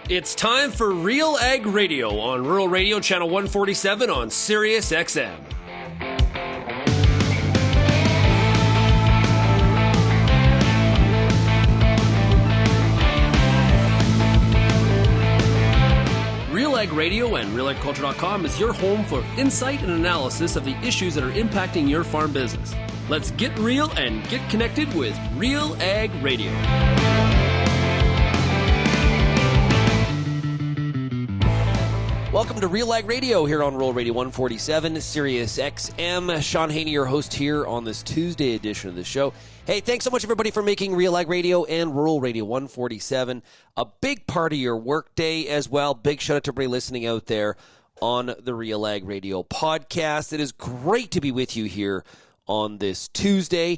It's time for RealAg Radio on Rural Radio Channel 147 on Sirius XM. RealAg Radio and RealAgriculture.com is your home for insight and analysis of the issues that are impacting your farm business. Let's get real and get connected with RealAg Radio. Welcome to RealAg Radio here on Rural Radio 147, Sirius XM. Shaun Haney, your host here on this Tuesday edition of the show. Hey, thanks so much, everybody, for making RealAg Radio and Rural Radio 147 a big part of your workday as well. Big shout out to everybody listening out there on the RealAg Radio podcast. It is great to be with you here on this Tuesday.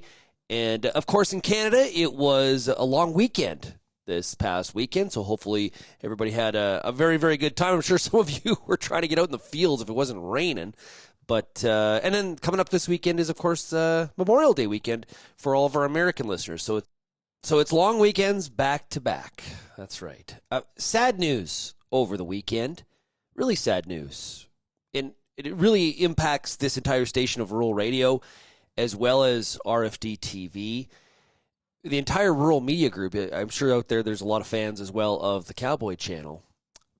And, of course, in Canada, it was a long weekend this past weekend, so hopefully everybody had a very, very good time. I'm sure some of you were trying to get out in the fields if it wasn't raining. But and then coming up this weekend is, of course, Memorial Day weekend for all of our American listeners. So it's long weekends back to back. That's right. Sad news over the weekend. Really sad news. And it really impacts this entire station of Rural Radio as well as RFD TV. The entire rural media group, I'm sure out there's a lot of fans as well of the Cowboy Channel.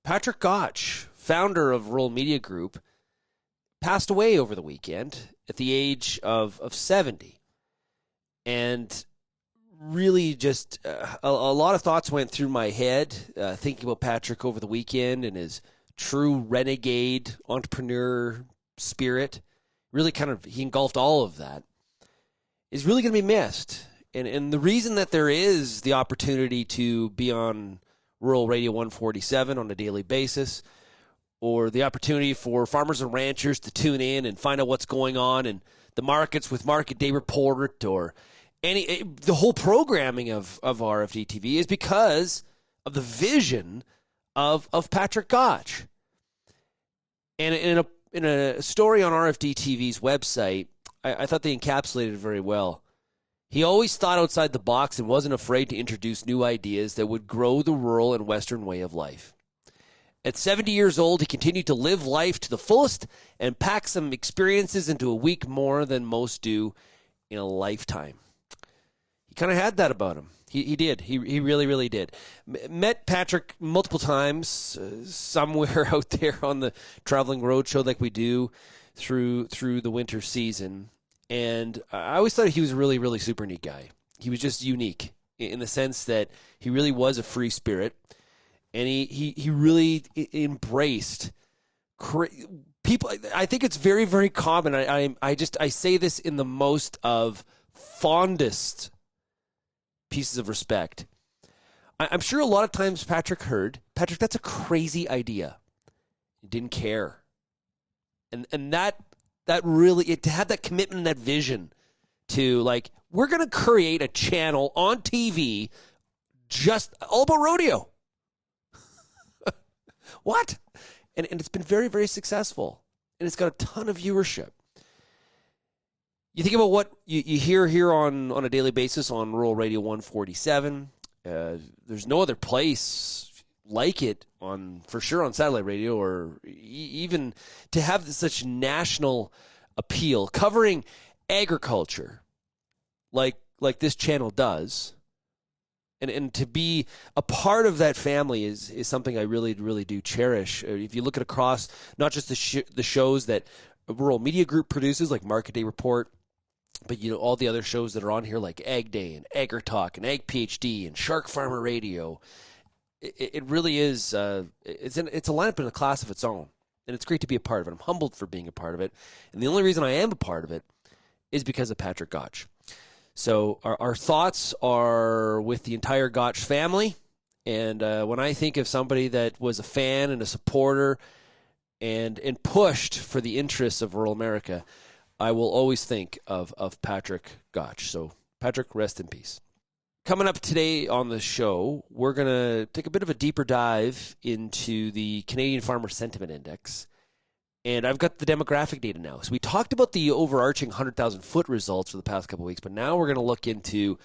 Patrick Gotch, founder of Rural Media Group, passed away over the weekend at the age of 70. And really just a lot of thoughts went through my head thinking about Patrick over the weekend and his true renegade entrepreneur spirit. Really he engulfed all of that. Is really going to be missed. And the reason that there is the opportunity to be on Rural Radio 147 on a daily basis, or the opportunity for farmers and ranchers to tune in and find out what's going on in the markets with Market Day Report, or the whole programming of RFD TV, is because of the vision of Patrick Gotch. And in a story on RFD TV's website, I thought they encapsulated it very well. He always thought outside the box and wasn't afraid to introduce new ideas that would grow the rural and Western way of life. At 70 years old, he continued to live life to the fullest and pack some experiences into a week more than most do in a lifetime. He kind of had that about him. He did. He really, really did. Met Patrick multiple times somewhere out there on the traveling roadshow like we do through the winter season. And I always thought he was a really, really super neat guy. He was just unique in the sense that he really was a free spirit. And he really embraced people. I think it's very, very common. I say this in the most of fondest pieces of respect. I'm sure a lot of times Patrick, that's a crazy idea. He didn't care. And that really, to have that commitment and that vision to, like, we're going to create a channel on TV just all about rodeo. What? And it's been very, very successful. And it's got a ton of viewership. You think about what you hear here on a daily basis on Rural Radio 147. There's no other place like it for sure on satellite radio, or even to have such national appeal, covering agriculture like this channel does, and to be a part of that family is something I really, really do cherish. If you look at across not just the shows that Rural Media Group produces, like Market Day Report, but all the other shows that are on here, like Ag Day and Agri Talk and Ag PhD and Shark Farmer Radio. It really is. It's a lineup in a class of its own, and it's great to be a part of it. I'm humbled for being a part of it, and the only reason I am a part of it is because of Patrick Gotch. So our thoughts are with the entire Gotch family, and when I think of somebody that was a fan and a supporter and pushed for the interests of rural America, I will always think of Patrick Gotch. So Patrick, rest in peace. Coming up today on the show, we're going to take a bit of a deeper dive into the Canadian Farmer Sentiment Index. And I've got the demographic data now. So we talked about the overarching 100,000-foot results for the past couple of weeks, but now we're going to look into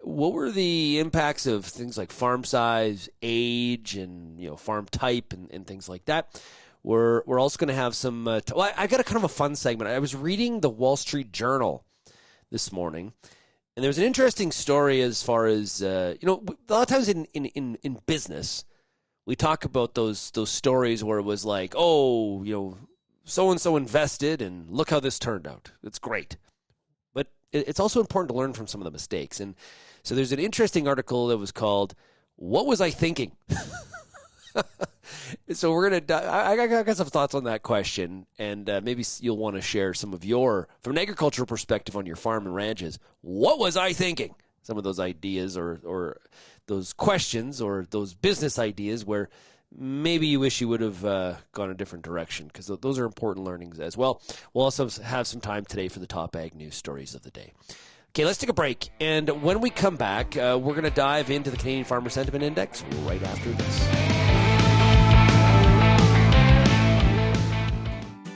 What were the impacts of things like farm size, age, and farm type, and things like that? We're also going to have some. I got a kind of a fun segment. I was reading the Wall Street Journal this morning, and there's an interesting story as far as a lot of times in business, we talk about those stories where it was like, so and so invested, and look how this turned out. It's great, but it's also important to learn from some of the mistakes. And so there's an interesting article that was called "What Was I Thinking?" So we're going to, I got some thoughts on that question, and maybe you'll want to share some of from an agricultural perspective on your farm and ranches. What was I thinking? Some of those ideas or those questions or those business ideas where maybe you wish you would have gone a different direction, because those are important learnings as well. We'll also have some time today for the top ag news stories of the day. Okay, let's take a break, and when we come back, we're going to dive into the Canadian Farmer Sentiment Index right after this.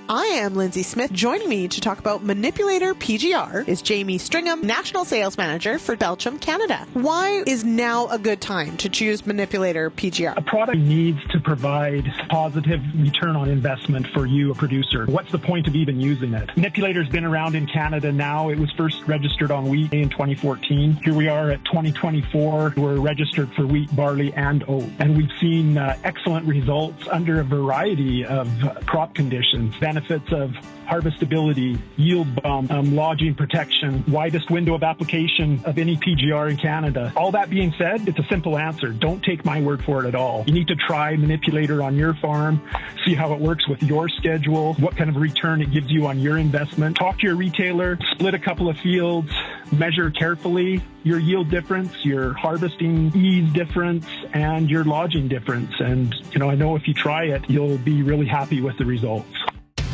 I am Lindsay Smith. Joining me to talk about Manipulator PGR is Jamie Stringham, National Sales Manager for Belgium, Canada. Why is now a good time to choose Manipulator PGR? A product needs to provide positive return on investment for you, a producer. What's the point of even using it? Manipulator's been around in Canada now. It was first registered on wheat in 2014. Here we are at 2024. We're registered for wheat, barley, and oat. And we've seen excellent results under a variety of crop conditions. Benefits of harvestability, yield bump, lodging protection, widest window of application of any PGR in Canada. All that being said, it's a simple answer. Don't take my word for it at all. You need to try Manipulator on your farm, see how it works with your schedule, what kind of return it gives you on your investment. Talk to your retailer, split a couple of fields, measure carefully your yield difference, your harvesting ease difference, and your lodging difference. And, I know if you try it, you'll be really happy with the results.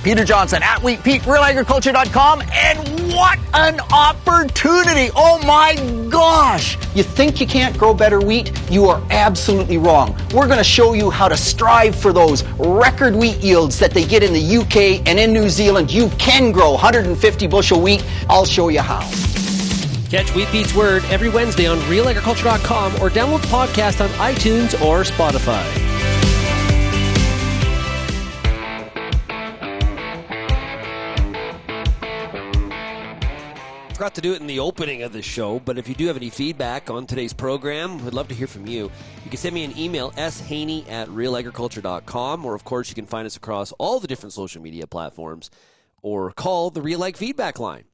Peter Johnson at Wheat Pete, RealAgriculture.com, and what an opportunity! Oh my gosh! You think you can't grow better wheat? You are absolutely wrong. We're going to show you how to strive for those record wheat yields that they get in the UK and in New Zealand. You can grow 150 bushel wheat. I'll show you how. Catch Wheat Pete's Word every Wednesday on RealAgriculture.com or download the podcast on iTunes or Spotify. Forgot to do it in the opening of the show, but if you do have any feedback on today's program, we'd love to hear from you. You can send me an email, shaney@realagriculture.com, or of course you can find us across all the different social media platforms, or call the RealAg feedback line.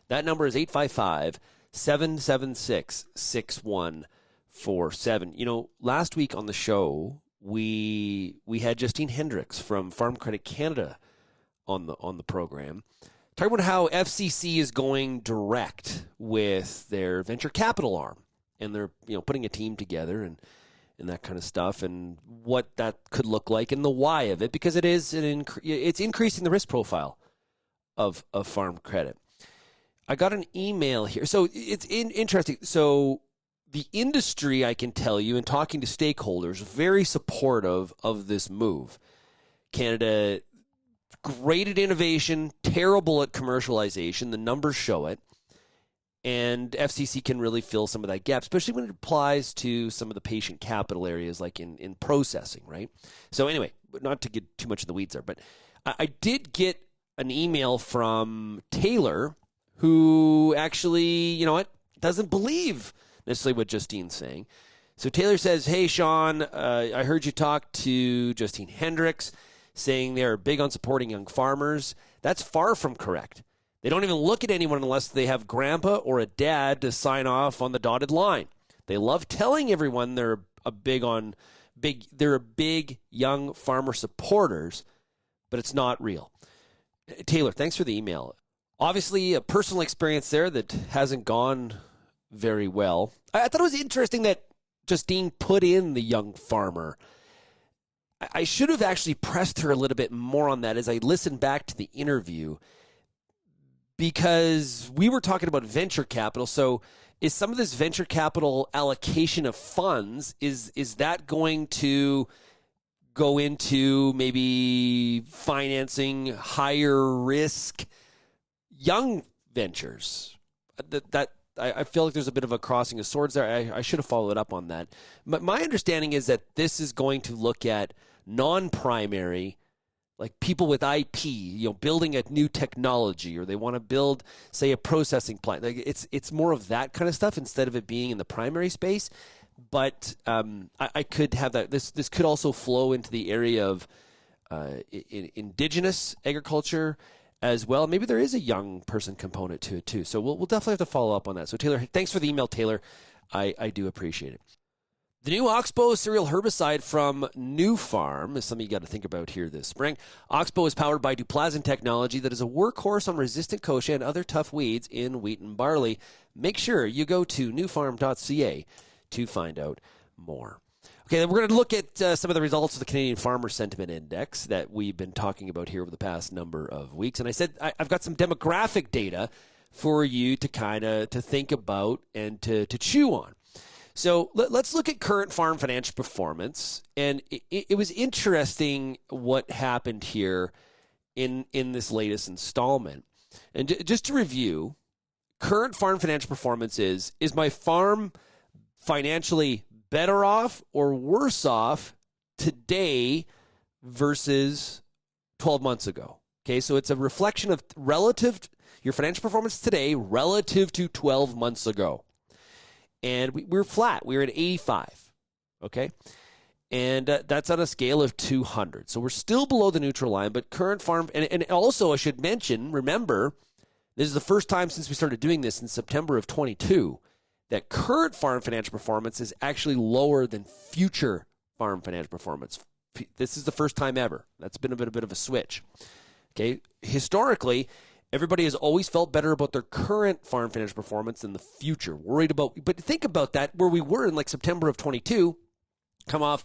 That number is 855-776-6147. Last week on the show, we had Justine Hendricks from Farm Credit Canada on the program, talking about how FCC is going direct with their venture capital arm, and they're putting a team together and that kind of stuff, and what that could look like and the why of it, because it's increasing the risk profile of farm credit. I got an email here, so it's interesting. So the industry, I can tell you, and talking to stakeholders, very supportive of this move. Canada, great at innovation, terrible at commercialization. The numbers show it. And FCC can really fill some of that gap, especially when it applies to some of the patient capital areas like in processing, right? So anyway, not to get too much in the weeds there, but I did get an email from Taylor, who actually, doesn't believe necessarily what Justine's saying. So Taylor says, "Hey, Shaun, I heard you talk to Justine Hendricks, saying they're big on supporting young farmers. That's far from correct. They don't even look at anyone unless they have grandpa or a dad to sign off on the dotted line. They love telling everyone they're big young farmer supporters, but it's not real." Taylor, thanks for the email. Obviously, a personal experience there that hasn't gone very well. I thought it was interesting that Justine put in the young farmer. I should have actually pressed her a little bit more on that as I listened back to the interview, because we were talking about venture capital. So is some of this venture capital allocation of funds, is that going to go into maybe financing higher risk young ventures? I feel like there's a bit of a crossing of swords there. I should have followed up on that. But my understanding is that this is going to look at non-primary, like people with IP, building a new technology, or they want to build, say, a processing plant. Like it's more of that kind of stuff instead of it being in the primary space. But I could have that. This could also flow into the area of indigenous agriculture as well. Maybe there is a young person component to it too. So we'll definitely have to follow up on that. So Taylor, thanks for the email, Taylor. I do appreciate it. The new Oxbow cereal herbicide from New Farm is something you got to think about here this spring. Oxbow is powered by duplasmin technology that is a workhorse on resistant kochia and other tough weeds in wheat and barley. Make sure you go to newfarm.ca to find out more. Okay, then we're going to look at some of the results of the Canadian Farmer Sentiment Index that we've been talking about here over the past number of weeks. And I said I've got some demographic data for you to to think about and to chew on. So let's look at current farm financial performance. And it was interesting what happened here in this latest installment. And just to review, current farm financial performance is my farm financially better off or worse off today versus 12 months ago? Okay, so it's a reflection of your financial performance today relative to 12 months ago. And we're flat. We're at 85, okay? And that's on a scale of 200. So we're still below the neutral line, but current farm, and also I should mention, remember, this is the first time since we started doing this in September of 22 that current farm financial performance is actually lower than future farm financial performance. This is the first time ever. That's been a bit of a switch. Okay, historically, everybody has always felt better about their current farm financial performance than the future. Worried about, but think about that, where we were in like September of 22, come off,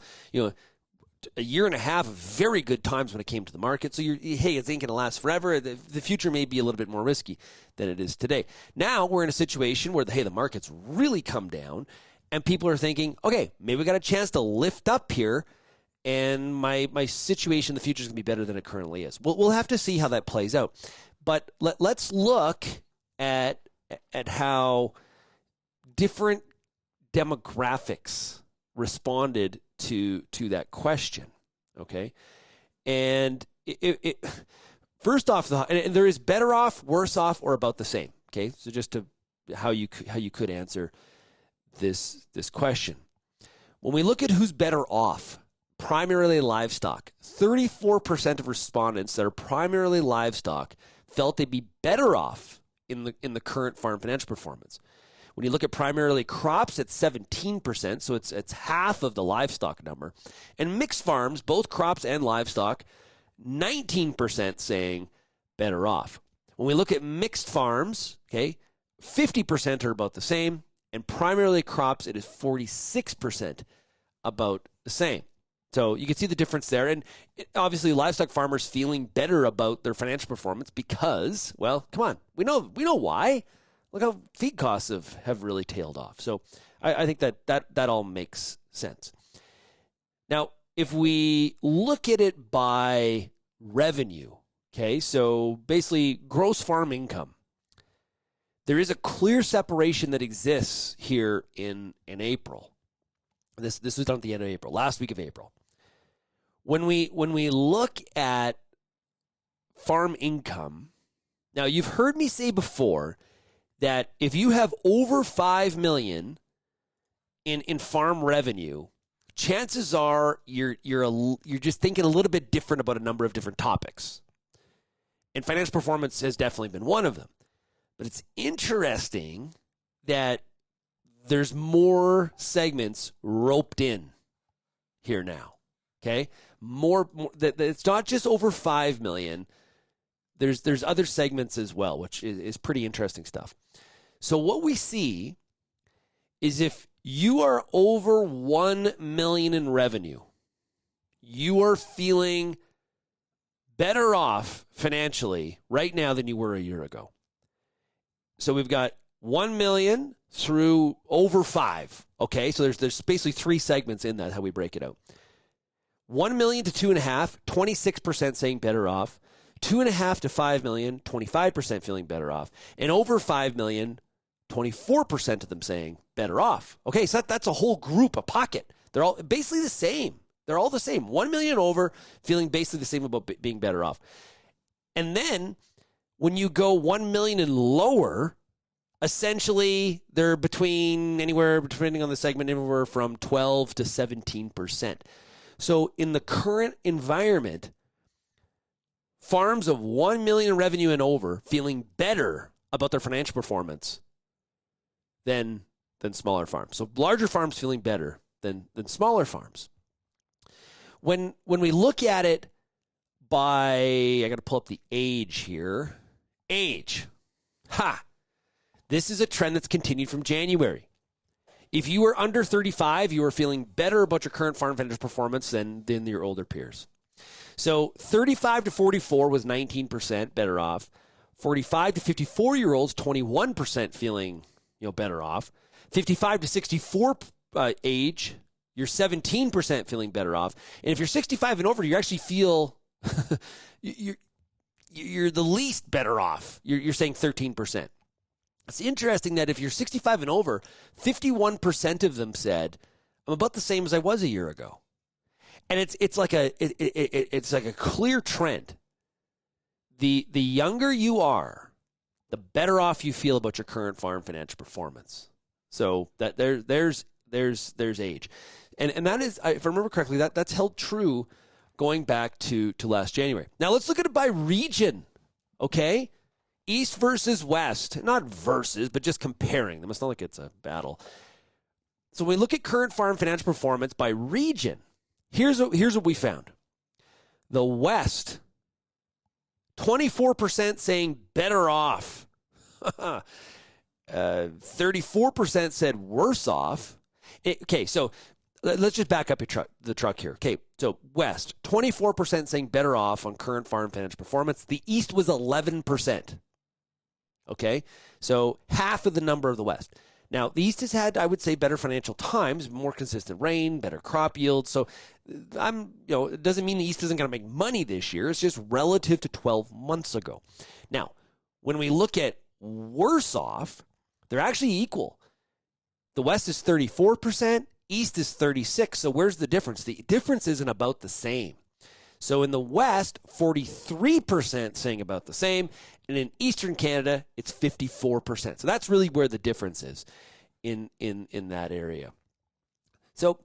a year and a half of very good times when it came to the market. So it ain't going to last forever. The future may be a little bit more risky than it is today. Now we're in a situation where the market's really come down, and people are thinking, okay, maybe we got a chance to lift up here, and my situation in the future is going to be better than it currently is. We'll have to see how that plays out. But let's look at how different demographics responded to that question, okay? And it first off, and there is better off, worse off, or about the same, okay? So just to how you could answer this question. When we look at who's better off, primarily livestock, 34% of respondents that are primarily livestock felt they'd be better off in the current farm financial performance. When you look at primarily crops, it's 17%, so it's half of the livestock number. And mixed farms, both crops and livestock, 19% saying better off. When we look at mixed farms, okay, 50% are about the same, and primarily crops, it is 46% about the same. So you can see the difference there. And obviously livestock farmers feeling better about their financial performance because, well, come on, we know why. Look how feed costs have really tailed off. So I think that all makes sense. Now, if we look at it by revenue, okay, so basically gross farm income, there is a clear separation that exists here in April. This was done at the end of April, last week of April. When we look at farm income, now you've heard me say before that if you have over $5 million in farm revenue, chances are you're just thinking a little bit different about a number of different topics. And financial performance has definitely been one of them. But it's interesting that there's more segments roped in here now. Okay? More that it's not just over 5 million. There's other segments as well, which is pretty interesting stuff. So what we see is if you are over 1 million in revenue, you are feeling better off financially right now than you were a year ago. So we've got 1 million through over 5. Okay, so there's basically 3 segments in that, how we break it out. 1 million to 2.5, 26% saying better off. 2.5 to 5 million, 25% feeling better off. And over 5 million, 24% of them saying better off. Okay, so that's a whole group, a pocket. They're all basically the same. They're all the same. 1 million over, feeling basically the same about being better off. And then when you go 1 million and lower, essentially they're between anywhere, depending on the segment, anywhere from 12 to 17%. So in the current environment, farms of 1 million revenue and over feeling better about their financial performance than smaller farms. So larger farms feeling better than smaller farms. When we look at it by, I got to pull up the age here. Age. This is a trend that's continued from January. If you were under 35, you were feeling better about your current farm financial performance than your older peers. So 35 to 44 was 19% better off. 45 to 54-year-olds, 21% feeling better off. 55 to 64 age, you're 17% feeling better off. And if you're 65 and over, you actually feel you're the least better off. You're saying 13%. It's interesting that if you're 65 and over, 51% of them said, I'm about the same as I was a year ago. And it's like a clear trend. The younger you are, the better off you feel about your current farm financial performance. So that there's age. And that is, if I remember correctly, that's held true going back to last January. Now let's look at it by region, okay? East versus West. Not versus, but just comparing them. It's not like it's a battle. So when we look at current farm financial performance by region, here's what we found. The West, 24% saying better off. 34% said worse off. Okay, so let's just back up the truck here. Okay, so West, 24% saying better off on current farm financial performance. The East was 11%. Okay, so half of the number of the West. Now, the East has had, I would say, better financial times, more consistent rain, better crop yield. So it doesn't mean the East isn't going to make money this year. It's just relative to 12 months ago. Now, when we look at worse off, they're actually equal. The West is 34%, East is 36%. So where's the difference? The difference isn't about the same. So in the West, 43% saying about the same, and in Eastern Canada, it's 54%. So that's really where the difference is in that area. So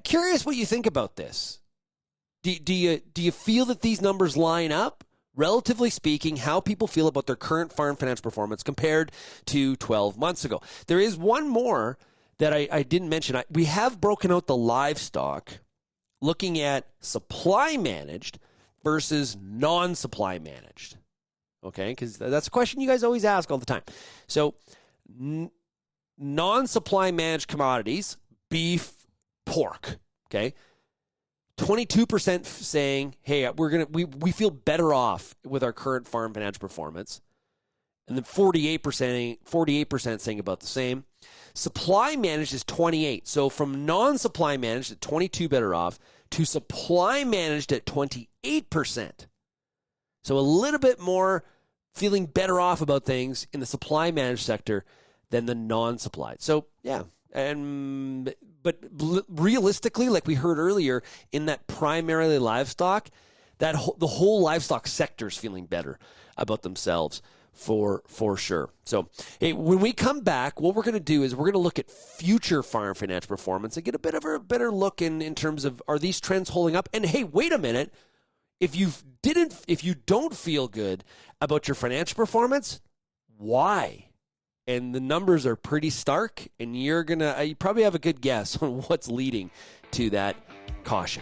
curious what you think about this. Do you feel that these numbers line up? Relatively speaking, how people feel about their current farm financial performance compared to 12 months ago. There is one more that I didn't mention. We have broken out the livestock, looking at supply managed versus non-supply managed. Okay, because that's a question you guys always ask all the time. So non-supply managed commodities, beef, pork, okay? 22% saying, hey, we feel better off with our current farm financial performance. And then 48% saying about the same. Supply managed is 28. So from non-supply managed at 22 better off to supply managed at 28%. So a little bit more feeling better off about things in the supply managed sector than the non-supplied. So yeah, but realistically, like we heard earlier, in that primarily livestock, the whole livestock sector is feeling better about themselves for sure. So hey, when we come back, what we're going to do is we're going to look at future farm financial performance and get a bit of a better look in terms of, are these trends holding up? And hey, wait a minute. If you don't feel good about your financial performance, why? And the numbers are pretty stark, and you probably have a good guess on what's leading to that caution.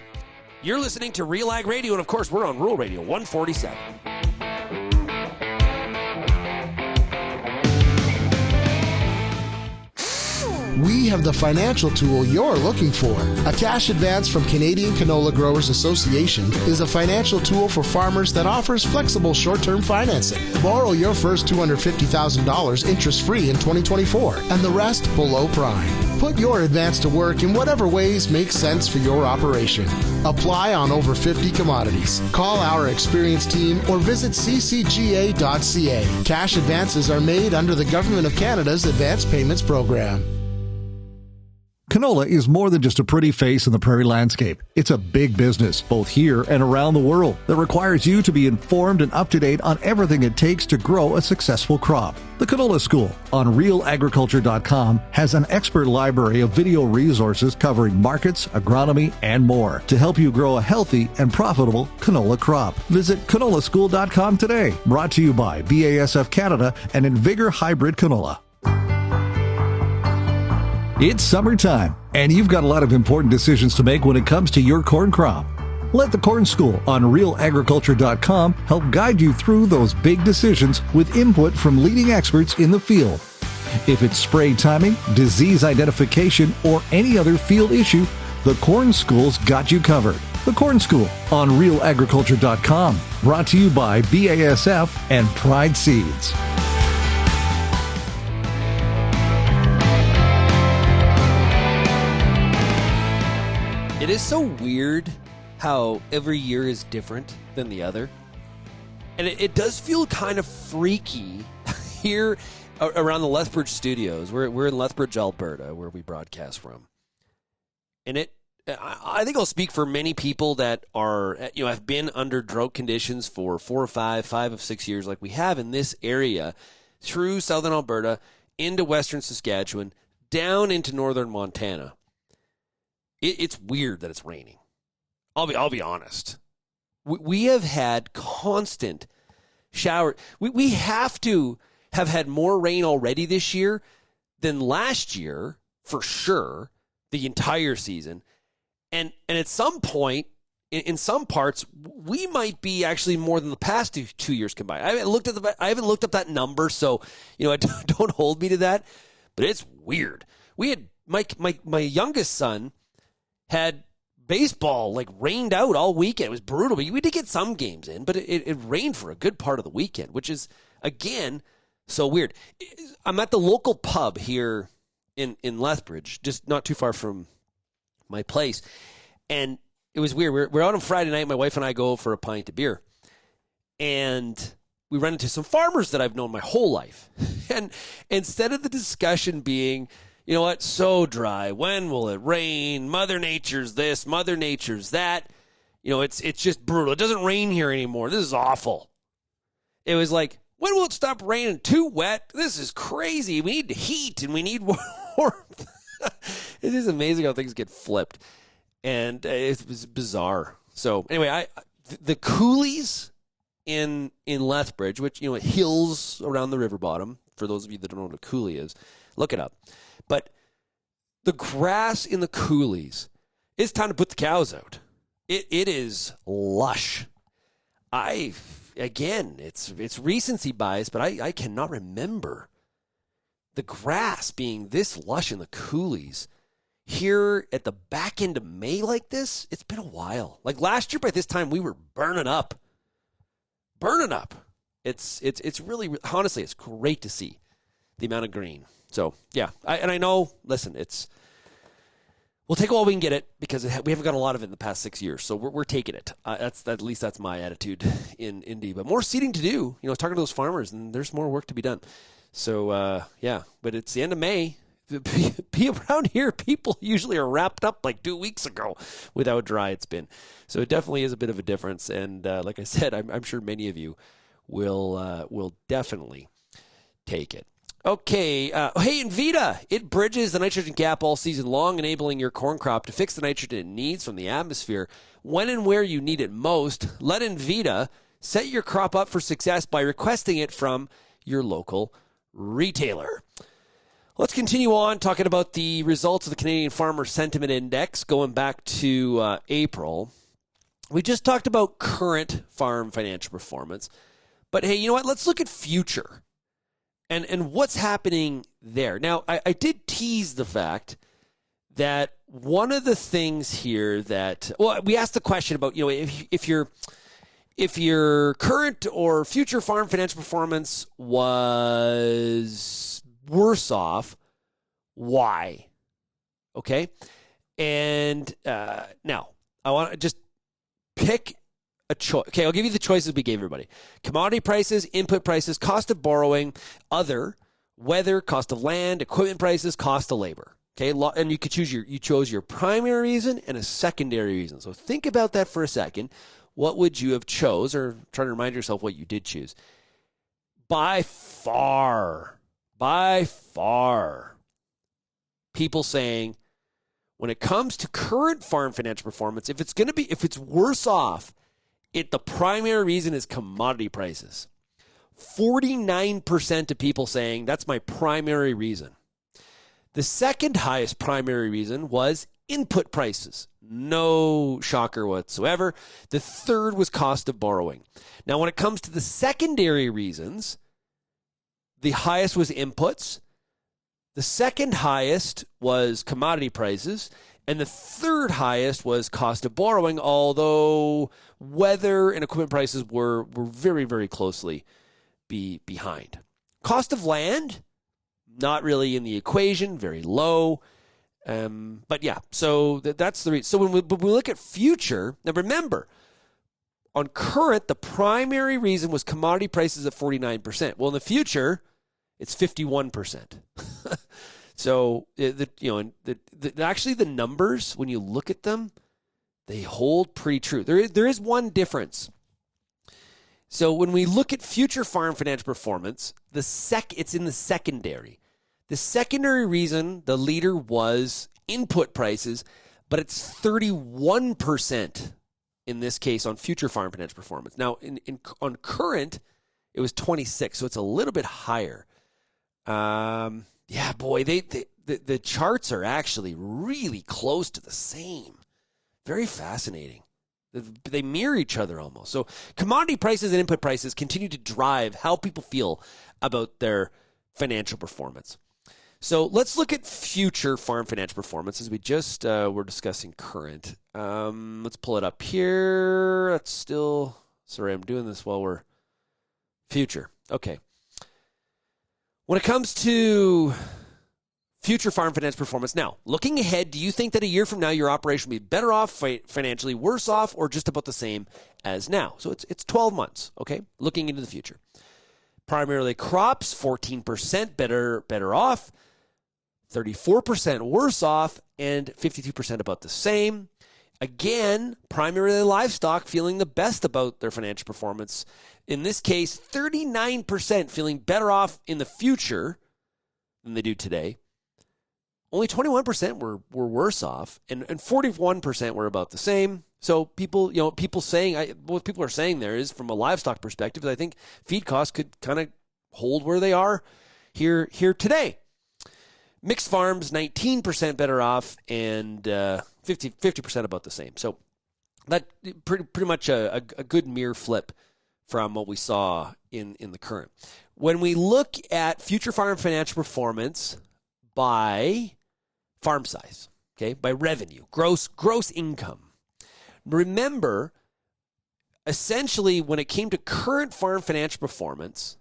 You're listening to RealAg Radio, and of course, we're on Rural Radio 147. We have the financial tool you're looking for. A cash advance from Canadian Canola Growers Association is a financial tool for farmers that offers flexible short-term financing. Borrow your first $250,000 interest-free in 2024 and the rest below prime. Put your advance to work in whatever ways make sense for your operation. Apply on over 50 commodities. Call our experienced team or visit ccga.ca. Cash advances are made under the Government of Canada's Advance Payments Program. Canola is more than just a pretty face in the prairie landscape. It's a big business, both here and around the world, that requires you to be informed and up to date on everything it takes to grow a successful crop. The Canola School on RealAgriculture.com has an expert library of video resources covering markets, agronomy, and more to help you grow a healthy and profitable canola crop. Visit canolaschool.com today. Brought to you by BASF Canada and Invigor Hybrid Canola. It's summertime, and you've got a lot of important decisions to make when it comes to your corn crop. Let the Corn School on RealAgriculture.com help guide you through those big decisions with input from leading experts in the field. If it's spray timing, disease identification, or any other field issue, the Corn School's got you covered. The Corn School on RealAgriculture.com, brought to you by BASF and Pride Seeds. It is so weird how every year is different than the other. And it does feel kind of freaky here around the Lethbridge studios. We're in Lethbridge, Alberta, where we broadcast from. And I think I'll speak for many people that are, have been under drought conditions for 4 or 5 of 6 years, like we have in this area, through southern Alberta, into western Saskatchewan, down into northern Montana. It's weird that it's raining. I'll be honest. We have had constant shower. We have to have had more rain already this year than last year, for sure, the entire season. And at some point, in some parts, we might be actually more than the past 2 years combined. I haven't looked up that number, so don't hold me to that. But it's weird. We had my youngest son had baseball rained out all weekend. It was brutal. We did get some games in, but it rained for a good part of the weekend, which is, again, so weird. I'm at the local pub here in Lethbridge, just not too far from my place, and it was weird. We're out on Friday night. My wife and I go for a pint of beer, and we run into some farmers that I've known my whole life. And instead of the discussion being, you know what, so dry, when will it rain, Mother Nature's this, Mother Nature's that, it's just brutal. It doesn't rain here anymore. This is awful. It was like, when will it stop raining? Too wet. This is crazy. We need heat and we need warmth. It is amazing how things get flipped. And it was bizarre. So anyway, the coulees in Lethbridge, which, hills around the river bottom, for those of you that don't know what a coulee is, look it up. But the grass in the coulees, it's time to put the cows out. It is lush. Again, it's recency bias, but I cannot remember the grass being this lush in the coulees here at the back end of May like this. It's been a while. Like last year by this time, we were burning up. It's really, honestly, it's great to see the amount of green. So, yeah, I know, listen, we'll take all we can get it because we haven't got a lot of it in the past 6 years. So we're taking it. At least that's my attitude in Indy. But more seeding to do. Talking to those farmers, and there's more work to be done. So, yeah, but it's the end of May. Be around here, people usually are wrapped up like 2 weeks ago with how dry it's been. So it definitely is a bit of a difference. And like I said, I'm sure many of you will definitely take it. Okay, hey, Invita, it bridges the nitrogen gap all season long, enabling your corn crop to fix the nitrogen it needs from the atmosphere when and where you need it most. Let Invita set your crop up for success by requesting it from your local retailer. Let's continue on talking about the results of the Canadian Farmer Sentiment Index going back to April. We just talked about current farm financial performance, but hey, you know what? Let's look at future. And what's happening there. Now, I did tease the fact that one of the things here that, well, we asked the question about, if your current or future farm financial performance was worse off, why? Okay? And now, I want to just pick a choice. Okay, I'll give you the choices we gave everybody. Commodity prices, input prices, cost of borrowing, other, weather, cost of land, equipment prices, cost of labor. Okay, and you could choose you chose your primary reason and a secondary reason. So think about that for a second. What would you have chose, or try to remind yourself what you did choose? By far, people saying, when it comes to current farm financial performance, if it's worse off, the primary reason is commodity prices. 49% of people saying that's my primary reason. The second highest primary reason was input prices. No shocker whatsoever. The third was cost of borrowing. Now, when it comes to the secondary reasons, the highest was inputs. The second highest was commodity prices. And the third highest was cost of borrowing, although weather and equipment prices were very, very closely behind. Cost of land, not really in the equation, very low. But yeah, so that's the reason. So when we look at future, now remember, on current, the primary reason was commodity prices at 49%. Well, in the future, it's 51%. So actually the numbers, when you look at them, they hold pretty true. There is one difference. So when we look at future farm financial performance, it's in the secondary. The secondary reason, the leader was input prices, but it's 31% in this case on future farm financial performance. Now, on current, it was 26, so it's a little bit higher. Yeah, boy, the charts are actually really close to the same. Very fascinating. They mirror each other almost. So commodity prices and input prices continue to drive how people feel about their financial performance. So let's look at future farm financial performance as we just were discussing current. Let's pull it up here. That's still, sorry, I'm doing this while we're future. Okay. When it comes to future farm finance performance, now, looking ahead, do you think that a year from now your operation will be better off financially, worse off, or just about the same as now? So it's 12 months, okay, looking into the future. Primarily crops, 14% better off, 34% worse off, and 52% about the same. Again, primarily livestock feeling the best about their financial performance. In this case, 39% feeling better off in the future than they do today. Only 21% were worse off, and 41% were about the same. So what people are saying there is, from a livestock perspective, I think feed costs could kind of hold where they are here today. Mixed farms, 19% better off, and 50% about the same. So that pretty much a good mirror flip from what we saw in the current. When we look at future farm financial performance by farm size, okay, by revenue, gross income. Remember, essentially, when it came to current farm financial performance,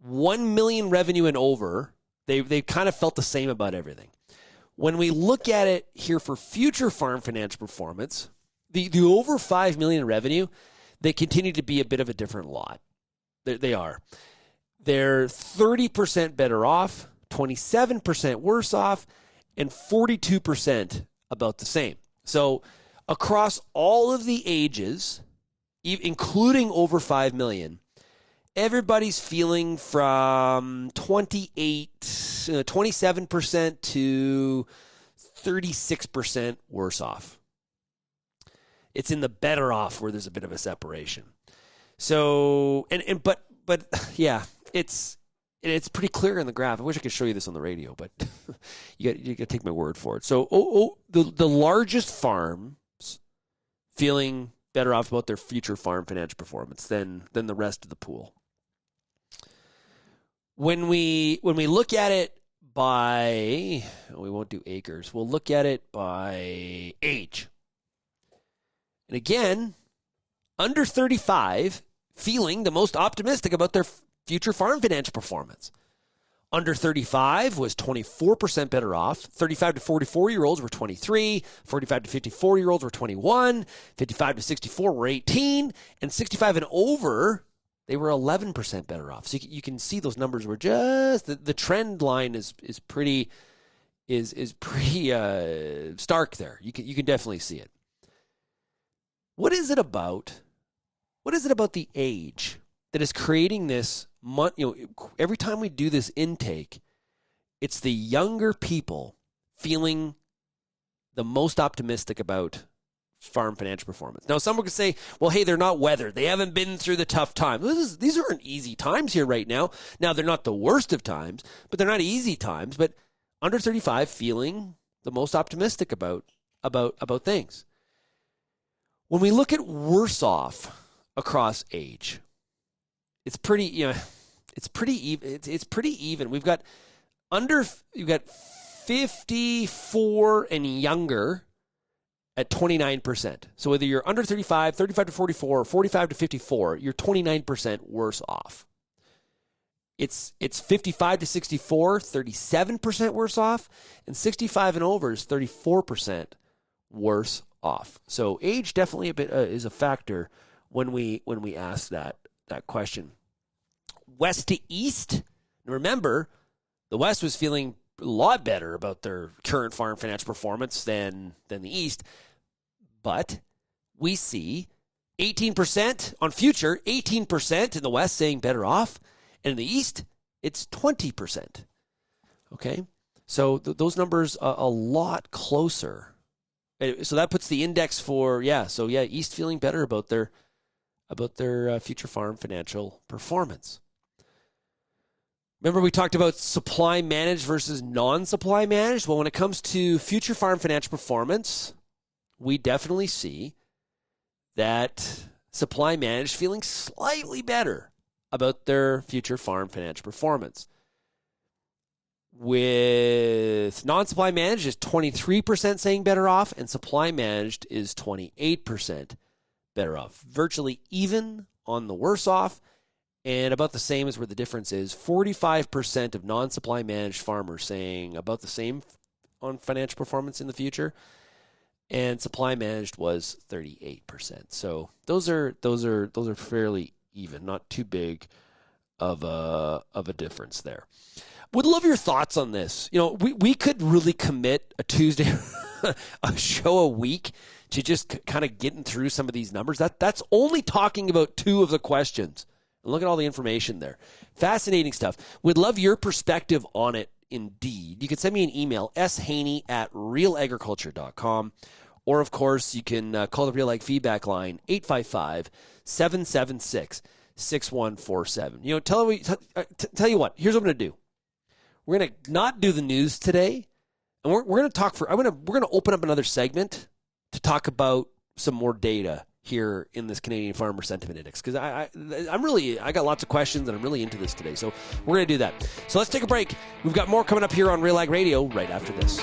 1 million revenue and over, they kind of felt the same about everything. When we look at it here for future farm financial performance, the over 5 million revenue, they continue to be a bit of a different lot. They are. They're 30% better off, 27% worse off, and 42% about the same. So across all of the ages, including over 5 million, everybody's feeling from 27% to 36% worse off. It's in the better off where there's a bit of a separation. So, but yeah, it's pretty clear in the graph. I wish I could show you this on the radio, but you got to take my word for it. So, the largest farms feeling better off about their future farm financial performance than the rest of the pool. When we look at it by, we won't do acres. We'll look at it by age. And again, under 35, feeling the most optimistic about their future farm financial performance. Under 35 was 24% better off. 35 to 44-year-olds were 23. 45 to 54-year-olds were 21. 55 to 64 were 18. And 65 and over, they were 11% better off. So you can see those numbers were just, the trend line is pretty stark there. You can definitely see it. What is it about the age that is creating this? Every time we do this intake, it's the younger people feeling the most optimistic about farm financial performance. Now, someone could say, well, hey, they're not weathered. They haven't been through the tough times. These aren't easy times here right now. Now, they're not the worst of times, but they're not easy times. But under 35 feeling the most optimistic about things. When we look at worse off across age, it's pretty even. We've got 54 and younger at 29%. So whether you're under 35, 35 to 44, or 45 to 54, you're 29% worse off. It's 55 to 64, 37% worse off, and 65 and over is 34% worse off. So age definitely is a factor when we ask that question. West to east, remember, the West was feeling a lot better about their current farm financial performance than the East, but we see 18% on future, 18% in the West saying better off, and in the East, it's 20%. Okay, so those numbers are a lot closer. So that puts the index for East feeling better about their future farm financial performance. Remember we talked about supply managed versus non-supply managed? Well, when it comes to future farm financial performance, we definitely see that supply managed feeling slightly better about their future farm financial performance. With non-supply managed is 23% saying better off, and supply managed is 28% better off. Virtually even on the worse off, and about the same as where the difference is. 45% of non-supply managed farmers saying about the same on financial performance in the future, and supply managed was 38%. So those are fairly even, not too big of a difference there. Would love your thoughts on this. We could really commit a Tuesday a show a week to just kind of getting through some of these numbers. That's only talking about two of the questions. And look at all the information there. Fascinating stuff. We'd love your perspective on it indeed. You can send me an email, shaney@realagriculture.com. Or, of course, you can call the RealAg feedback line, 855-776-6147. Tell you what, here's what I'm going to do. We're going to not do the news today, and we're going to talk we're going to open up another segment to talk about some more data here in this Canadian Farmer Sentiment Index, because I got lots of questions and I'm really into this today. So we're going to do that. So let's take a break. We've got more coming up here on RealAg Radio right after this.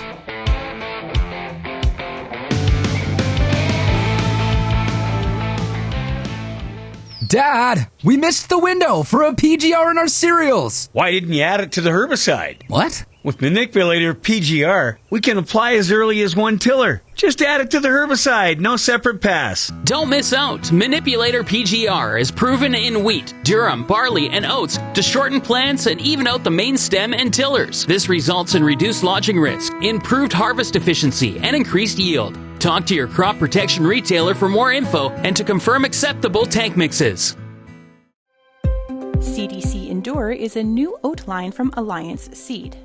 Dad, we missed the window for a PGR in our cereals. Why didn't you add it to the herbicide? What? With Manipulator PGR, we can apply as early as one tiller. Just add it to the herbicide, no separate pass. Don't miss out. Manipulator PGR is proven in wheat, durum, barley, and oats to shorten plants and even out the main stem and tillers. This results in reduced lodging risk, improved harvest efficiency, and increased yield. Talk to your crop protection retailer for more info and to confirm acceptable tank mixes. CDC Endure is a new oat line from Alliance Seed.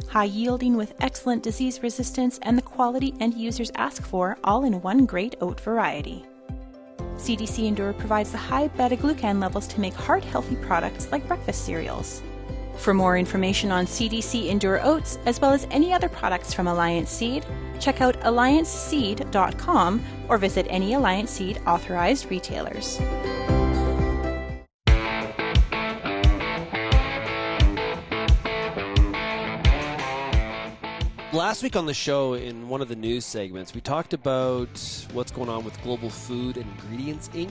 High yielding with excellent disease resistance and the quality end users ask for, all in one great oat variety. CDC Endure provides the high beta-glucan levels to make heart-healthy products like breakfast cereals. For more information on CDC Endure oats, as well as any other products from Alliance Seed, check out allianceseed.com or visit any Alliance Seed authorized retailers. Last week on the show, in one of the news segments, we talked about what's going on with Global Food and Ingredients, Inc.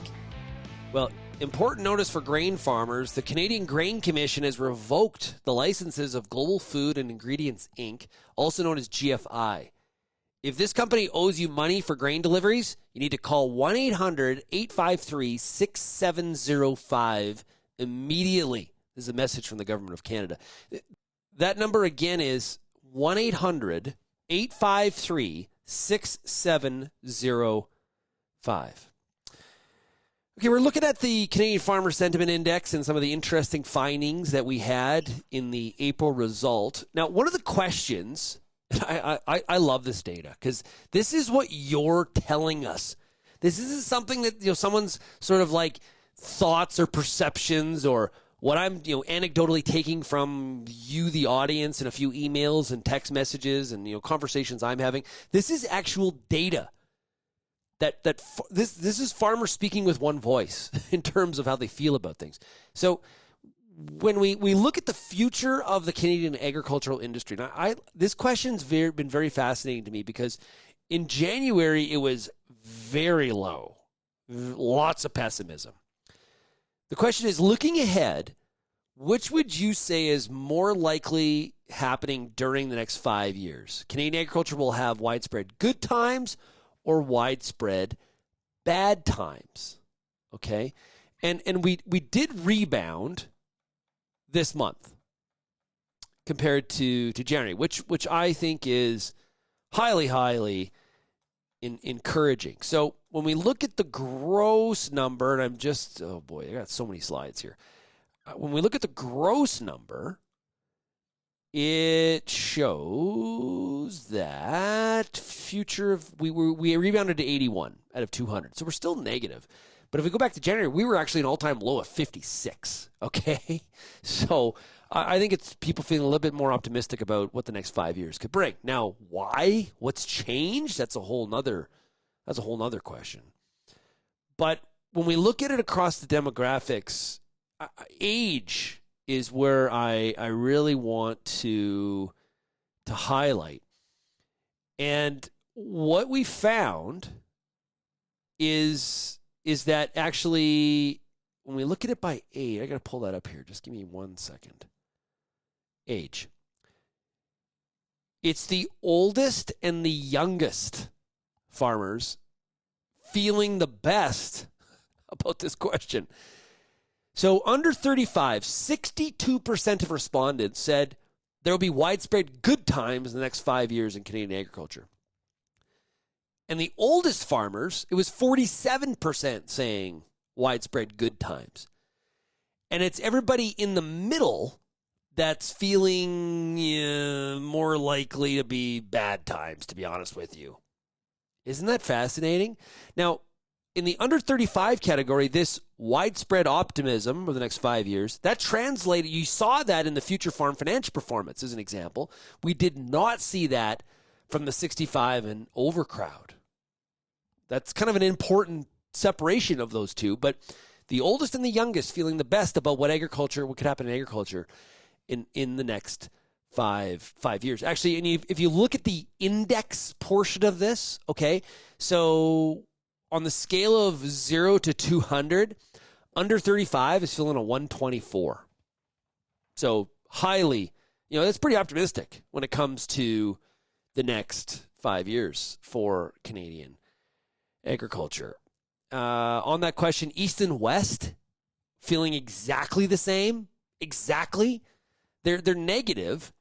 Well, important notice for grain farmers. The Canadian Grain Commission has revoked the licenses of Global Food and Ingredients, Inc., also known as GFI. If this company owes you money for grain deliveries, you need to call 1-800-853-6705 immediately. This is a message from the Government of Canada. That number again is 1-800-853-6705. Okay, we're looking at the Canadian Farmer Sentiment Index and some of the interesting findings that we had in the April result. Now, one of the questions, I love this data because this is what you're telling us. This isn't something that someone's sort of like thoughts or perceptions or what I'm anecdotally taking from you, the audience, and a few emails and text messages and conversations I'm having. This is actual data. This is farmers speaking with one voice in terms of how they feel about things. So when we look at the future of the Canadian agricultural industry, now this question's been very fascinating to me because in January it was very low, lots of pessimism. The question is, looking ahead, which would you say is more likely happening during the next 5 years? Canadian agriculture will have widespread good times or widespread bad times, okay? And we did rebound this month compared to January, which I think is highly encouraging. So when we look at the gross number, and oh boy, I got so many slides here. When we look at the gross number, it shows that we rebounded to 81 out of 200. So we're still negative. But if we go back to January, we were actually an all-time low of 56. Okay? So I think it's people feeling a little bit more optimistic about what the next 5 years could bring. Now, why? What's changed? That's a whole nother question. But when we look at it across the demographics, age is where I really want to highlight. And what we found is that actually, when we look at it by age, I got to pull that up here. Just give me 1 second. Age. It's the oldest and the youngest farmers feeling the best about this question. So under 35, 62% of respondents said there will be widespread good times in the next 5 years in Canadian agriculture. And the oldest farmers, it was 47% saying widespread good times. And it's everybody in the middle that's feeling more likely to be bad times, to be honest with you. Isn't that fascinating? Now, in the under 35 category, this widespread optimism over the next 5 years, that translated, you saw that in the Future Farm Financial Performance as an example. We did not see that from the 65 and over crowd. That's kind of an important separation of those two, but the oldest and the youngest feeling the best about what could happen in agriculture in the next five years. Actually, and if you look at the index portion of this, okay, so on the scale of 0 to 200, under 35 is feeling a 124. So highly, that's pretty optimistic when it comes to the next 5 years for Canadian agriculture. On that question, East and West feeling exactly the same. Exactly. They're negative,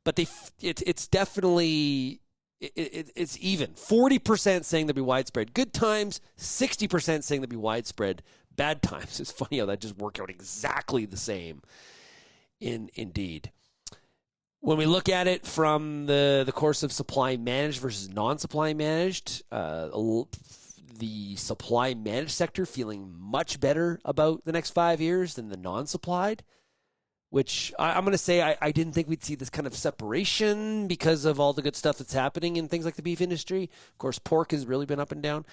but it's definitely it's even. 40% saying there'll be widespread good times, 60% saying there'll be widespread bad times. It's funny how that just worked out exactly the same indeed. When we look at it from the course of supply managed versus non-supply managed, the supply managed sector feeling much better about the next 5 years than the non-supplied, which I'm going to say I didn't think we'd see this kind of separation because of all the good stuff that's happening in things like the beef industry. Of course, pork has really been up and down.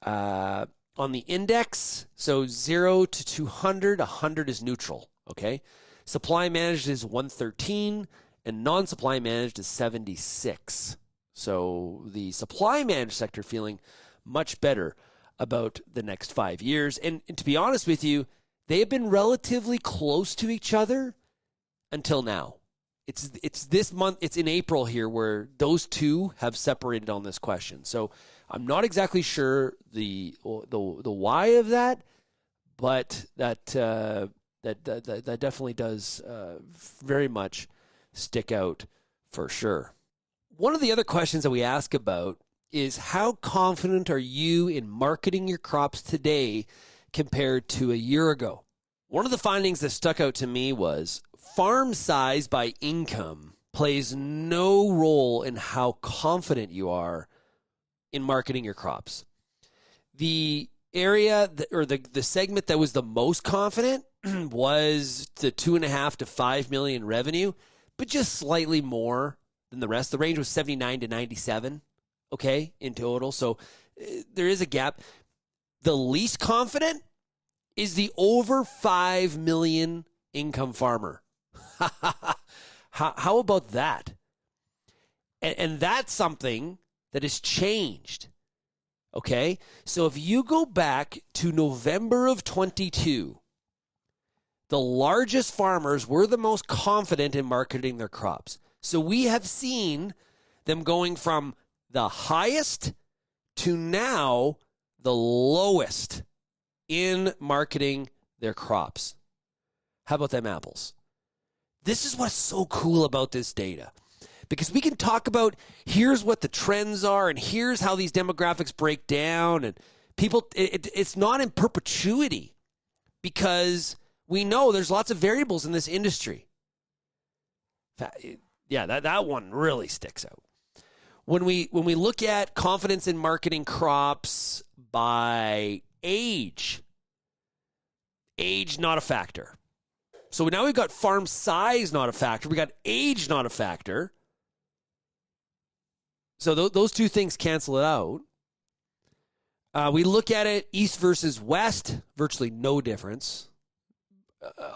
On the index, so 0 to 200, 100 is neutral, okay? Supply managed is 113, and non-supply managed is 76. So the supply managed sector feeling much better about the next 5 years. And to be honest with you, they have been relatively close to each other until now. It's this month, it's in April here where those two have separated on this question. So I'm not exactly sure the why of that, but that definitely does very much stick out for sure. One of the other questions that we ask about is how confident are you in marketing your crops today compared to a year ago? One of the findings that stuck out to me was farm size by income plays no role in how confident you are in marketing your crops. The area or the segment that was the most confident was the 2.5 to 5 million revenue, but just slightly more than the rest. The range was 79 to 97. Okay, in total. So there is a gap. The least confident is the over 5 million income farmer. How about that? And that's something that has changed. Okay, so if you go back to November of 22, the largest farmers were the most confident in marketing their crops. So we have seen them going from the highest to now the lowest in marketing their crops. How about them apples? This is what's so cool about this data. Because we can talk about here's what the trends are and here's how these demographics break down. And people, it's not in perpetuity because we know there's lots of variables in this industry. Yeah, that one really sticks out. When we look at confidence in marketing crops by age not a factor. So now we've got farm size not a factor. We got age not a factor. So those two things cancel it out. We look at it east versus west, virtually no difference.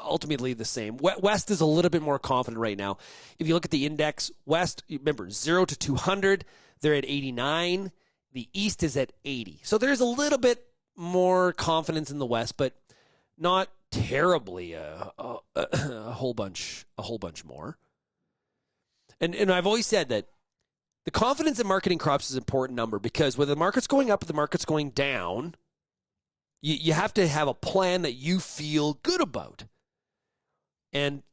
Ultimately the same. West is a little bit more confident right now. If you look at the index, West, remember 0 to 200, they're at 89. The East is at 80. So there's a little bit more confidence in the West, but not terribly a whole bunch more. And I've always said that the confidence in marketing crops is an important number because whether the market's going up or the market's going down, you have to have a plan that you feel good about. And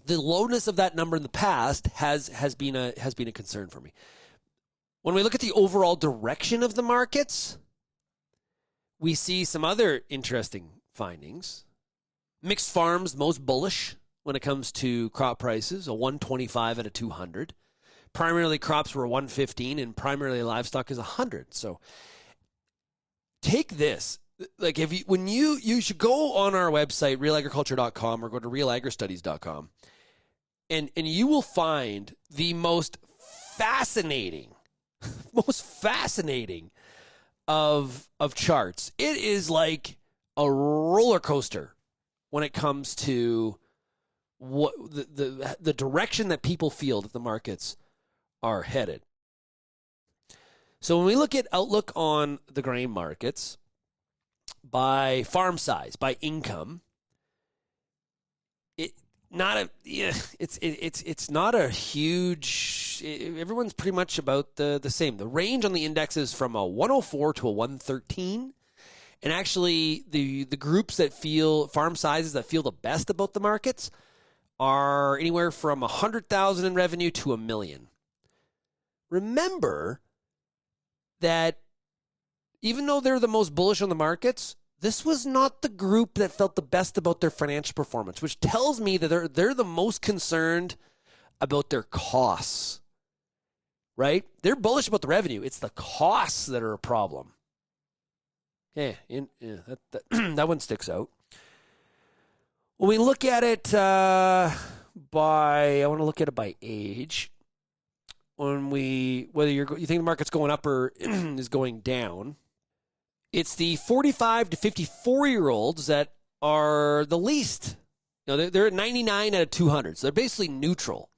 the lowness of that number in the past has been a concern for me. When we look at the overall direction of the markets, we see some other interesting findings. Mixed farms most bullish when it comes to crop prices, a 125 at a 200. Primarily crops were 115 and primarily livestock is 100. So take this. Like you should go on our website, realagriculture.com or go to realagristudies.com and you will find the most fascinating of charts. It is like a roller coaster when it comes to what the direction that people feel that the markets are headed. So when we look at outlook on the grain markets, by farm size, by income, it's not a huge. Everyone's pretty much about the same. The range on the index is from a 104 to a 113, and actually the groups that feel farm sizes that feel the best about the markets are anywhere from 100,000 in revenue to $1 million. Remember that even though they're the most bullish on the markets, this was not the group that felt the best about their financial performance, which tells me that they're the most concerned about their costs, right? They're bullish about the revenue. It's the costs that are a problem. That one sticks out. When we look at it I want to look at it by age. Whether you think the market's going up or is going down, it's the 45 to 54-year-olds that are the least. They're at 99 out of 200, so they're basically neutral.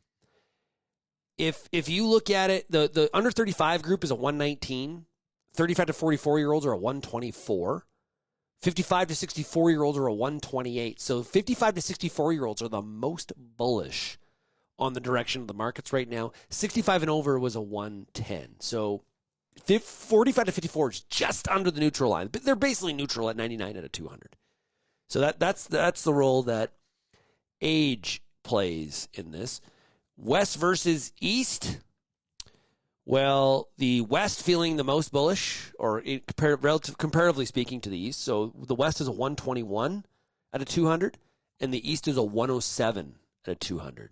If you look at it, the under 35 group is a 119, 35 to 44-year-olds are a 124. 55 to 64-year-olds are a 128. So 55 to 64-year-olds are the most bullish on the direction of the markets right now. 65 and over was a 110. So 45 to 54 is just under the neutral line. But they're basically neutral at 99 out of 200. So that's the role that age plays in this. West versus East. Well, the West feeling the most bullish, or comparatively speaking to the East. So the West is a 121 out of 200, and the East is a 107 out of 200.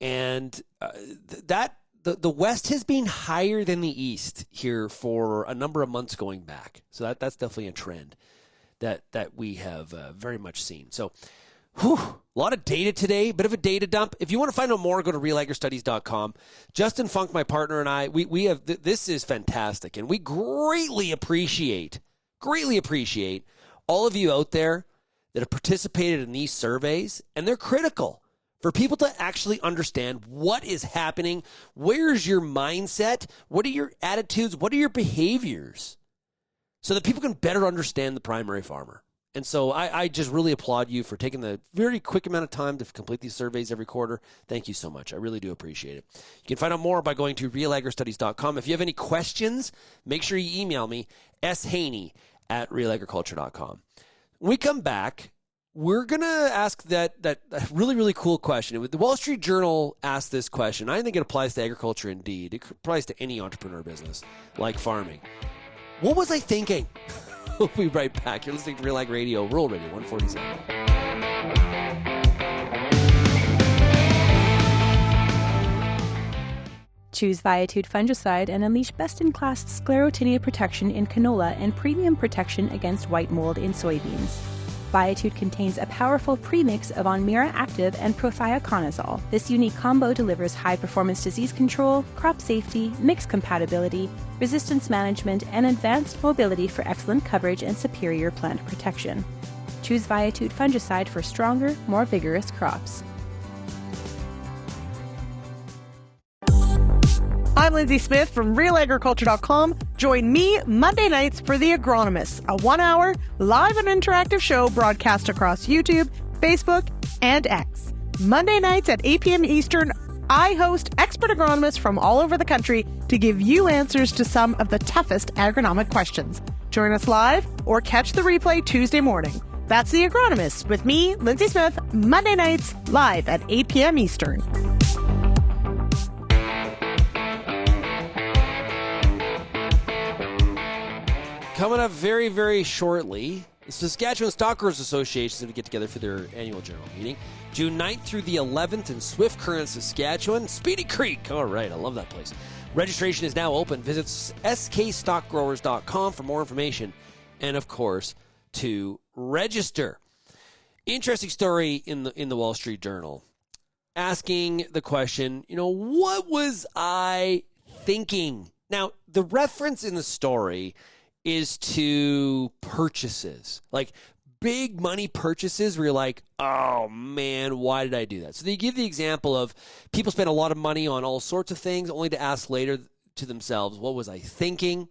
And the West has been higher than the East here for a number of months going back. So that's definitely a trend that we have very much seen. So a lot of data today, bit of a data dump. If you want to find out more, go to RealAgristudies.com. Justin Funk, my partner, and I, we have this is fantastic, and we greatly appreciate all of you out there that have participated in these surveys, and they're critical for people to actually understand what is happening. Where's your mindset? What are your attitudes? What are your behaviors? So that people can better understand the primary farmer. And so I just really applaud you for taking the very quick amount of time to complete these surveys every quarter. Thank you so much. I really do appreciate it. You can find out more by going to RealAgristudies.com. If you have any questions, make sure you email me, shaney@RealAgriculture.com. When we come back, we're going to ask that really, really cool question. The Wall Street Journal asked this question. I think it applies to agriculture indeed. It applies to any entrepreneur business like farming. What was I thinking? We'll be right back. You're listening to RealAg Radio, Rural Radio 147. Choose Viatude fungicide and unleash best-in-class sclerotinia protection in canola and premium protection against white mold in soybeans. Viatude contains a powerful premix of Onmira Active and prothioconazole. This unique combo delivers high-performance disease control, crop safety, mix compatibility, resistance management, and advanced mobility for excellent coverage and superior plant protection. Choose Viatude fungicide for stronger, more vigorous crops. I'm Lindsay Smith from RealAgriculture.com. Join me Monday nights for The Agronomists, a 1-hour live and interactive show broadcast across YouTube, Facebook, and X. Monday nights at 8 p.m. Eastern, I host expert agronomists from all over the country to give you answers to some of the toughest agronomic questions. Join us live or catch the replay Tuesday morning. That's The Agronomists with me, Lindsay Smith, Monday nights live at 8 p.m. Eastern. Coming up very, very shortly, the Saskatchewan Stock Growers Association is going to get together for their annual general meeting. June 9th through the 11th in Swift Current, Saskatchewan. Speedy Creek. All right, I love that place. Registration is now open. Visit skstockgrowers.com for more information and, of course, to register. Interesting story in the Wall Street Journal asking the question, what was I thinking? Now, the reference in the story is to purchases, like big money purchases where you're like, oh man, why did I do that? So they give the example of people spend a lot of money on all sorts of things only to ask later to themselves, what was I thinking?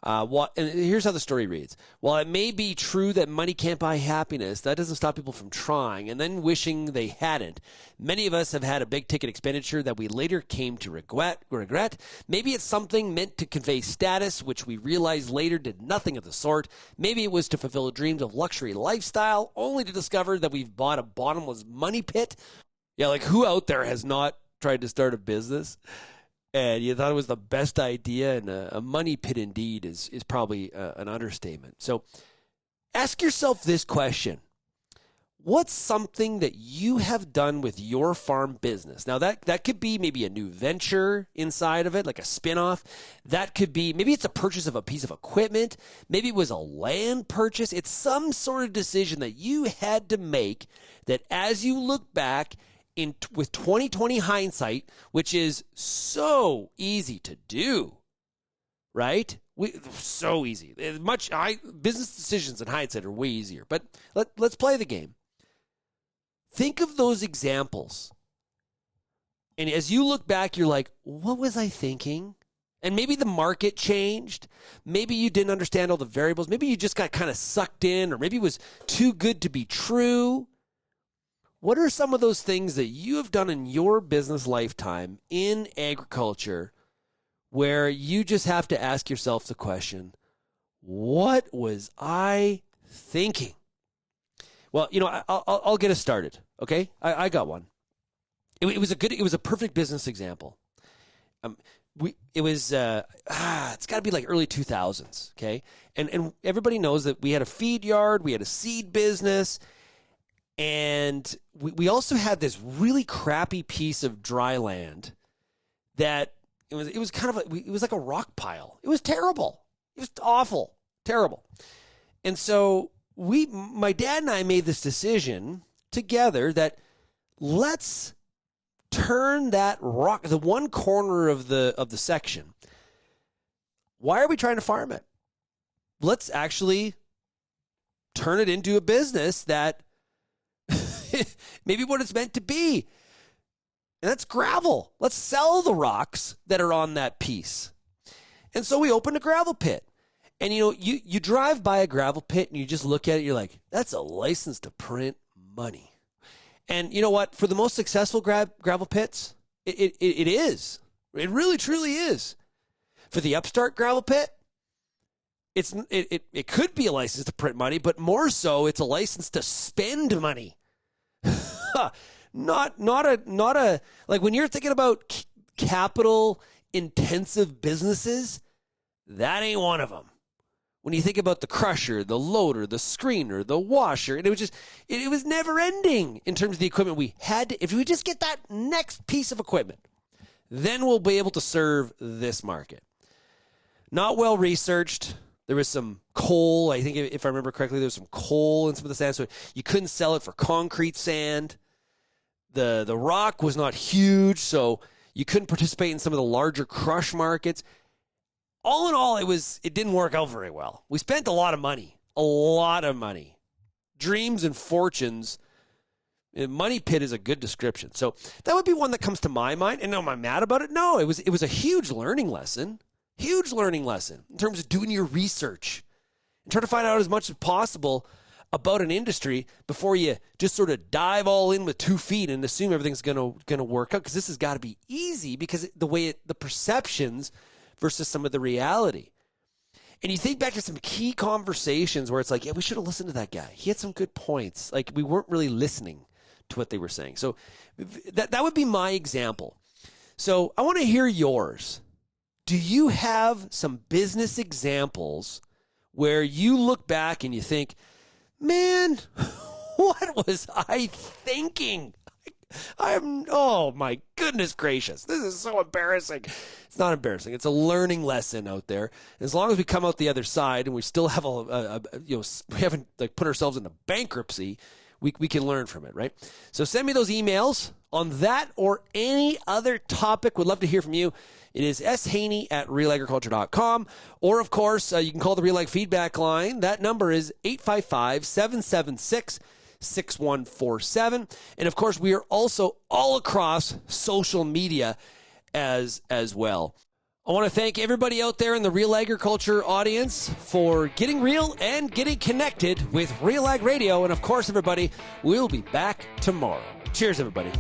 And here's how the story reads. While it may be true that money can't buy happiness, that doesn't stop people from trying and then wishing they hadn't. Many of us have had a big ticket expenditure that we later came to regret. Maybe it's something meant to convey status, which we realized later did nothing of the sort. Maybe it was to fulfill dreams of luxury lifestyle, only to discover that we've bought a bottomless money pit. Yeah, like who out there has not tried to start a business and you thought it was the best idea, and a money pit indeed is probably an understatement. So ask yourself this question. What's something that you have done with your farm business? Now, that could be maybe a new venture inside of it, like a spinoff. That could be, maybe it's a purchase of a piece of equipment. Maybe it was a land purchase. It's some sort of decision that you had to make that as you look back, with 2020 hindsight, which is so easy to do, right? So easy. Business decisions in hindsight are way easier. But let's play the game. Think of those examples. And as you look back, you're like, what was I thinking? And maybe the market changed. Maybe you didn't understand all the variables. Maybe you just got kind of sucked in, or maybe it was too good to be true. What are some of those things that you have done in your business lifetime in agriculture where you just have to ask yourself the question, what was I thinking? Well, I'll get us started, okay? I got one. It was a perfect business example. It's got to be like early 2000s, okay? And everybody knows that we had a feed yard, we had a seed business, and we also had this really crappy piece of dry land that it was kind of it was like a rock pile. It was terrible. It was awful, terrible. And so my dad and I made this decision together that let's turn that rock, the one corner of the section. Why are we trying to farm it? Let's actually turn it into a business that maybe what it's meant to be. And that's gravel. Let's sell the rocks that are on that piece. And so we opened a gravel pit. And you drive by a gravel pit and you just look at it, you're like, that's a license to print money. And you know what? For the most successful gravel pits, it is. It really, truly is. For the upstart gravel pit, it could be a license to print money, but more so, it's a license to spend money. Not a like when you're thinking about capital intensive businesses, that ain't one of them. When you think about the crusher, the loader, the screener, the washer, and it was never ending in terms of the equipment we had to. If we just get that next piece of equipment, then we'll be able to serve this market. Not well researched. There was some coal. I think if I remember correctly, there was some coal in some of the sand, so you couldn't sell it for concrete sand. The rock was not huge, so you couldn't participate in some of the larger crush markets. All in all, it didn't work out very well. We spent a lot of money. Dreams and fortunes. Money pit is a good description. So that would be one that comes to my mind. And am I mad about it? No, it was a huge learning lesson. Huge learning lesson in terms of doing your research and trying to find out as much as possible about an industry before you just sort of dive all in with 2 feet and assume everything's going to work out, because this has got to be easy because the perceptions versus some of the reality. And you think back to some key conversations where it's like, yeah, we should have listened to that guy. He had some good points. Like, we weren't really listening to what they were saying. So that would be my example. So I want to hear yours. Do you have some business examples where you look back and you think, man, what was I thinking? Oh my goodness gracious. This is so embarrassing. It's not embarrassing. It's a learning lesson out there. As long as we come out the other side and we still have we haven't put ourselves into bankruptcy, we can learn from it, right? So send me those emails on that or any other topic. Would love to hear from you. It is shaney@realagriculture.com. Or, of course, you can call the RealAg feedback line. That number is 855-776-6147. And, of course, we are also all across social media as well. I want to thank everybody out there in the Real Agriculture audience for getting real and getting connected with RealAg Radio. And, of course, everybody, we'll be back tomorrow. Cheers, everybody.